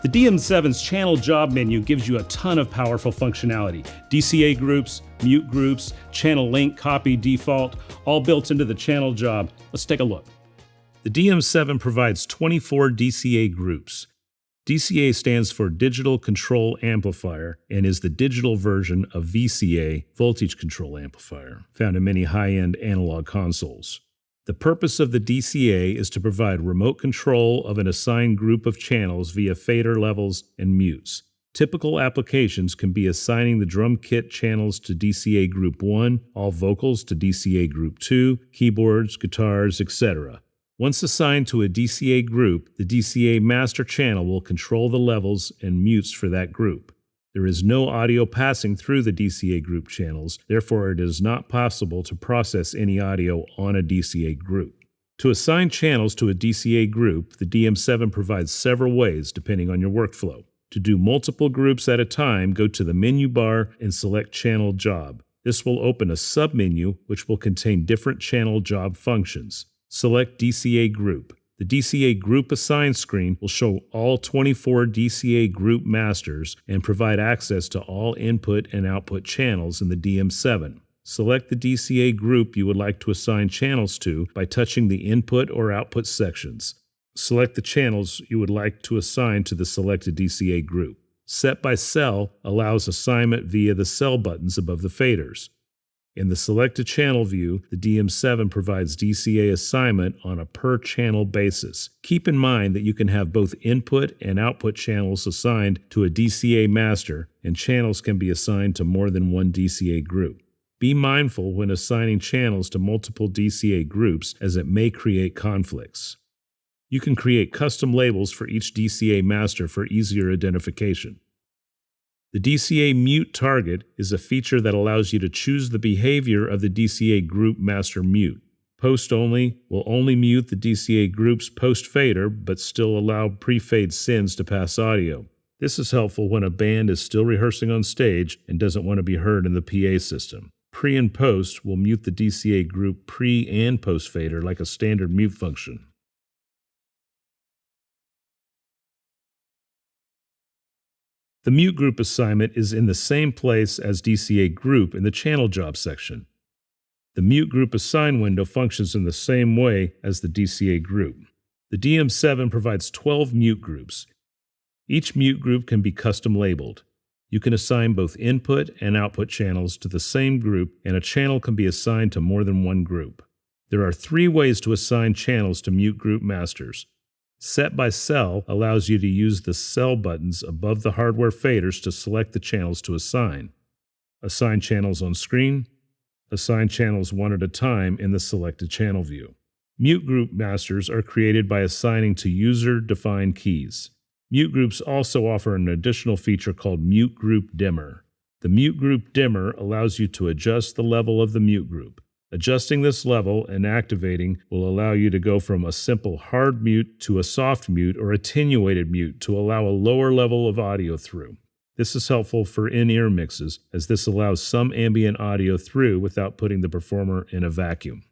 The DM7's channel job menu gives you a ton of powerful functionality. DCA groups, mute groups, channel link, copy, default, all built into the channel job. Let's take a look. The DM7 provides 24 DCA groups. DCA stands for Digital Control Amplifier and is the digital version of VCA, Voltage Control Amplifier, found in many high-end analog consoles. The purpose of the DCA is to provide remote control of an assigned group of channels via fader levels and mutes. Typical applications can be assigning the drum kit channels to DCA Group 1, all vocals to DCA Group 2, keyboards, guitars, etc. Once assigned to a DCA group, the DCA master channel will control the levels and mutes for that group. There is no audio passing through the DCA group channels, therefore it is not possible to process any audio on a DCA group. To assign channels to a DCA group, the DM7 provides several ways depending on your workflow. To do multiple groups at a time, go to the menu bar and select Channel Job. This will open a submenu which will contain different channel job functions. Select DCA Group. The DCA Group Assign screen will show all 24 DCA Group masters and provide access to all input and output channels in the DM7. Select the DCA group you would like to assign channels to by touching the input or output sections. Select the channels you would like to assign to the selected DCA group. Set by Cell allows assignment via the cell buttons above the faders. In the selected channel view, the DM7 provides DCA assignment on a per-channel basis. Keep in mind that you can have both input and output channels assigned to a DCA master, and channels can be assigned to more than one DCA group. Be mindful when assigning channels to multiple DCA groups, as it may create conflicts. You can create custom labels for each DCA master for easier identification. The DCA Mute Target is a feature that allows you to choose the behavior of the DCA group master mute. Post Only will only mute the DCA group's post fader, but still allow pre-fade sends to pass audio. This is helpful when a band is still rehearsing on stage and doesn't want to be heard in the PA system. Pre and post will mute the DCA group pre and post fader like a standard mute function. The mute group assignment is in the same place as DCA group in the channel job section. The mute group assign window functions in the same way as the DCA group. The DM7 provides 12 mute groups. Each mute group can be custom labeled. You can assign both input and output channels to the same group, and a channel can be assigned to more than one group. There are 3 ways to assign channels to mute group masters. Set by Cell allows you to use the cell buttons above the hardware faders to select the channels to assign. Assign channels on screen. Assign channels one at a time in the selected channel view. Mute group masters are created by assigning to user-defined keys. Mute groups also offer an additional feature called Mute Group Dimmer. The Mute Group Dimmer allows you to adjust the level of the mute group. Adjusting this level and activating will allow you to go from a simple hard mute to a soft mute or attenuated mute to allow a lower level of audio through. This is helpful for in-ear mixes, as this allows some ambient audio through without putting the performer in a vacuum.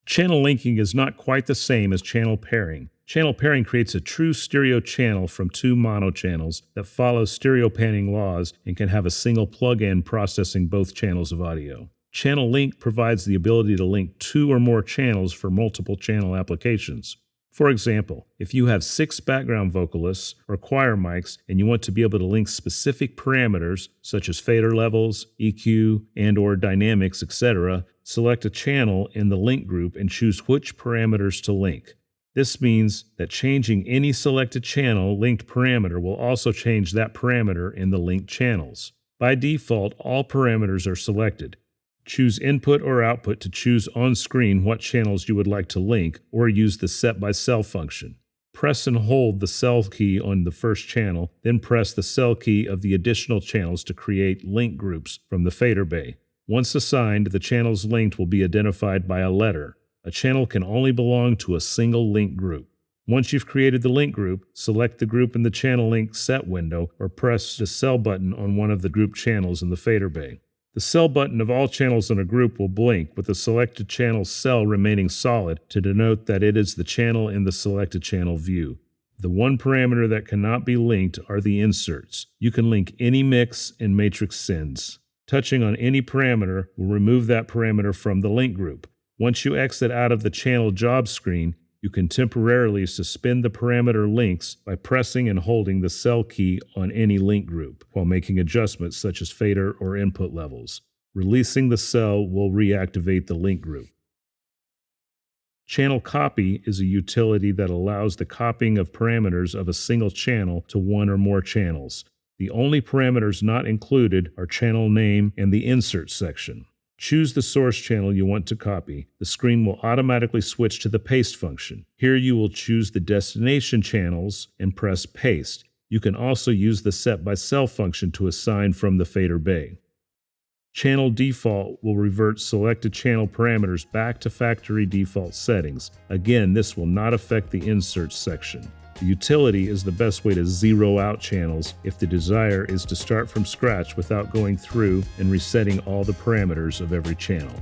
Channel linking is not quite the same as channel pairing. Channel pairing creates a true stereo channel from 2 mono channels that follows stereo panning laws and can have a single plug-in processing both channels of audio. Channel link provides the ability to link 2 or more channels for multiple channel applications. For example, if you have 6 background vocalists or choir mics and you want to be able to link specific parameters such as fader levels, EQ, and/or dynamics, etc., select a channel in the link group and choose which parameters to link. This means that changing any selected channel linked parameter will also change that parameter in the linked channels. By default, all parameters are selected. Choose input or output to choose on screen what channels you would like to link, or use the Set by Cell function. Press and hold the cell key on the first channel, then press the cell key of the additional channels to create link groups from the fader bay. Once assigned, the channels linked will be identified by a letter. A channel can only belong to a single link group. Once you've created the link group, select the group in the channel link set window or press the cell button on one of the group channels in the fader bay. The cell button of all channels in a group will blink with the selected channel cell remaining solid to denote that it is the channel in the selected channel view. The one parameter that cannot be linked are the inserts. You can link any mix and matrix sends. Touching on any parameter will remove that parameter from the link group. Once you exit out of the channel job screen, you can temporarily suspend the parameter links by pressing and holding the cell key on any link group while making adjustments such as fader or input levels. Releasing the cell will reactivate the link group. Channel copy is a utility that allows the copying of parameters of a single channel to one or more channels. The only parameters not included are channel name and the insert section. Choose the source channel you want to copy. The screen will automatically switch to the paste function. Here you will choose the destination channels and press paste. You can also use the set by cell function to assign from the fader bay. Channel default will revert selected channel parameters back to factory default settings. Again, this will not affect the insert section. The utility is the best way to zero out channels if the desire is to start from scratch without going through and resetting all the parameters of every channel.